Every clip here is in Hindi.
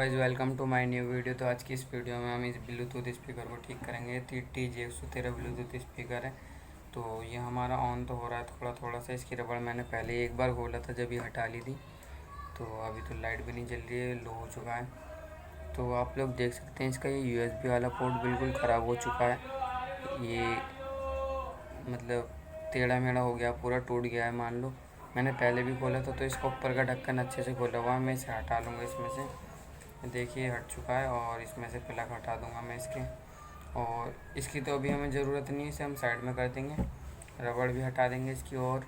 Guys welcome to my new video. तो आज की इस वीडियो में हम इस ब्लूटूथ स्पीकर को ठीक करेंगे। TJ113 ब्लूटूथ स्पीकर है। तो ये हमारा ऑन तो हो रहा है थोड़ा थोड़ा सा। इसकी रबड़ मैंने पहले ही एक बार खोला था जब ये हटा ली थी। तो अभी तो लाइट भी नहीं जल रही है, लो हो चुका है। तो आप लोग देख सकते हैं इसका ये USB वाला पोर्ट बिल्कुल ख़राब हो चुका है। ये मतलब टेढ़ा मेढ़ा हो गया, पूरा टूट गया है मान लो। मैंने पहले भी खोला था तो इसका ऊपर का ढक्कन अच्छे से खोला हुआ है। मैं इसे हटा लूँगा इसमें से। देखिए हट चुका है और इसमें से प्लग हटा दूंगा मैं इसके। और इसकी तो अभी हमें ज़रूरत नहीं है, इसे हम साइड में कर देंगे। रबड़ भी हटा देंगे इसकी और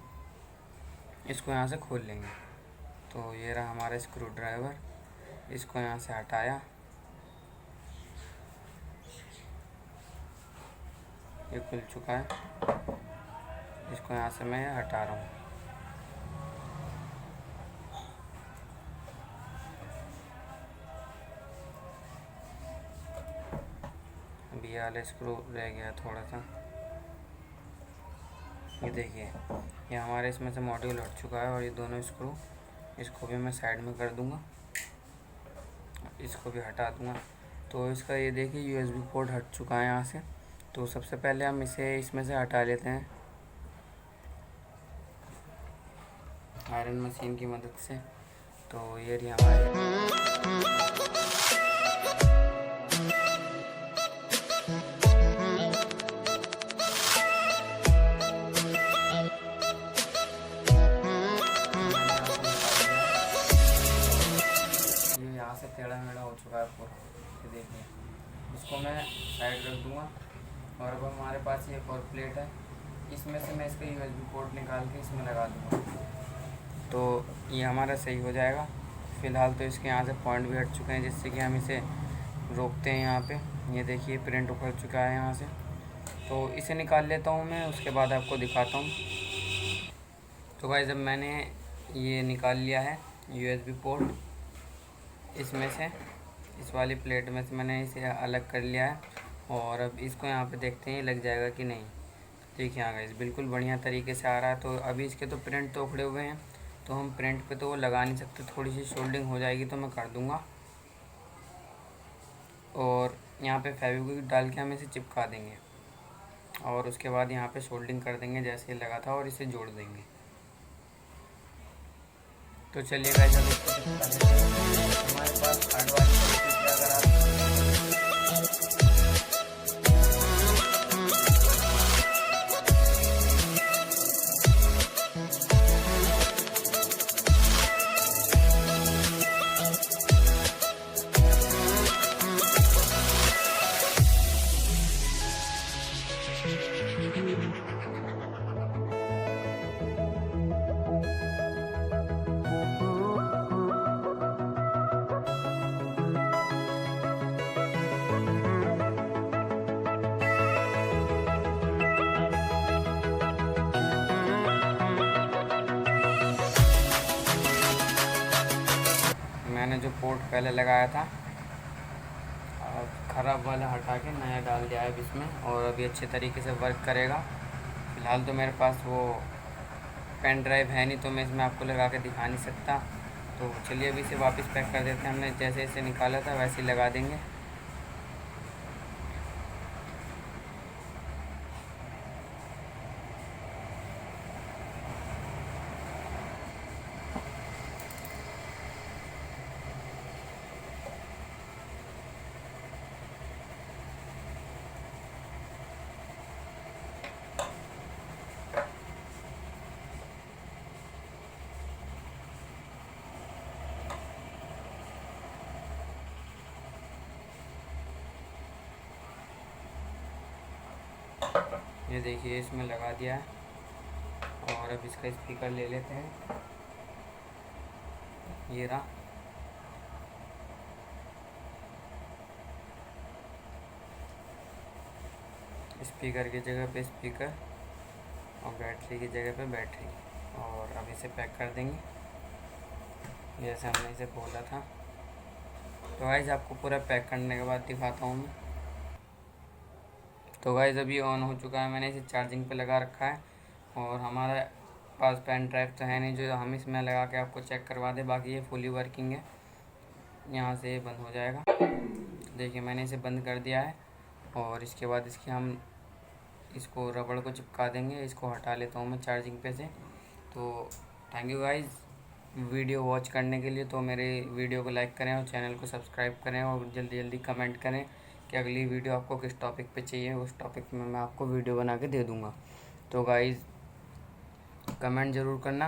इसको यहाँ से खोल लेंगे। तो ये रहा हमारा स्क्रू ड्राइवर। इसको यहाँ से हटाया, ये खुल चुका है। इसको यहाँ से मैं हटा रहा हूँ। अभी ये वाला स्क्रू रह गया थोड़ा सा। ये देखिए ये हमारे इसमें से मॉड्यूल हट चुका है और ये दोनों स्क्रू, इसको भी मैं साइड में कर दूंगा, इसको भी हटा दूंगा। तो इसका ये देखिए USB पोर्ट हट चुका है यहाँ से। तो सबसे पहले हम इसे इसमें से हटा लेते हैं आयरन मशीन की मदद से। तो ये रही हमारी यहाँ से टेढ़ा मेढ़ा हो चुका है पूरा। ये देखिए इसको मैं साइड रख दूँगा। और अब हमारे पास ये एक और प्लेट है, इसमें से मैं इसका USB पोर्ट निकाल के इसमें लगा दूँगा। तो ये हमारा सही हो जाएगा। फ़िलहाल तो इसके यहाँ से पॉइंट भी हट चुके हैं जिससे कि हम इसे रोकते हैं यहाँ पे। ये देखिए प्रिंट उखड़ चुका है यहाँ से। तो इसे निकाल लेता हूँ मैं, उसके बाद आपको दिखाता हूँ। तो भाई जब मैंने ये निकाल लिया है USB पोर्ट इसमें से, इस वाली प्लेट में से मैंने इसे अलग कर लिया है। और अब इसको यहाँ पे देखते हैं लग जाएगा कि नहीं। देखिए आ गया, बिल्कुल बढ़िया तरीके से आ रहा है। तो अभी इसके तो प्रिंट तो उखड़े हुए हैं, तो हम प्रिंट पे तो वो लगा नहीं सकते। थोड़ी सी सोल्डिंग हो जाएगी तो मैं कर दूँगा। और यहाँ पे फेविक्विक डाल के हम इसे चिपका देंगे और उसके बाद यहाँ पे सोल्डिंग कर देंगे जैसे लगा था और इसे जोड़ देंगे। तो चलिए गाइस अब इसको चिपका देते हैं। हमारे पास हार्ड वाली फेविक्विक अगर आप मैंने जो पोर्ट पहले लगाया था ख़राब वाला हटा के नया डाल दिया है इसमें और अभी अच्छे तरीके से वर्क करेगा। फ़िलहाल तो मेरे पास वो पेन ड्राइव है नहीं तो मैं इसमें आपको लगा के दिखा नहीं सकता। तो चलिए अभी इसे वापस पैक कर देते हैं। हमने जैसे इसे निकाला था वैसे ही लगा देंगे। ये देखिए इसमें लगा दिया है। और अब इसका स्पीकर ले लेते हैं। ये रहा। स्पीकर की जगह पे स्पीकर और बैटरी की जगह पे बैटरी। और अब इसे पैक कर देंगे जैसे हमने इसे बोला था। तो गाइस आपको पूरा पैक करने के बाद दिखाता हूँ मैं। तो गाइस अभी ऑन हो चुका है, मैंने इसे चार्जिंग पे लगा रखा है। और हमारा पास पेन ड्राइव तो है नहीं जो हम इसमें लगा के आपको चेक करवा दे, बाकी ये फुली वर्किंग है। यहाँ से बंद हो जाएगा। देखिए मैंने इसे बंद कर दिया है। और इसके बाद इसकी हम इसको रबड़ को चिपका देंगे। इसको हटा लेता हूँ मैं चार्जिंग पे से। तो thank you guys video watch करने के लिए। तो मेरे वीडियो को लाइक करें और चैनल को सब्सक्राइब करें और जल्दी जल्दी कमेंट करें कि अगली वीडियो आपको किस टॉपिक पे चाहिए। उस टॉपिक में मैं आपको वीडियो बना के दे दूँगा। तो गाइज़ कमेंट ज़रूर करना।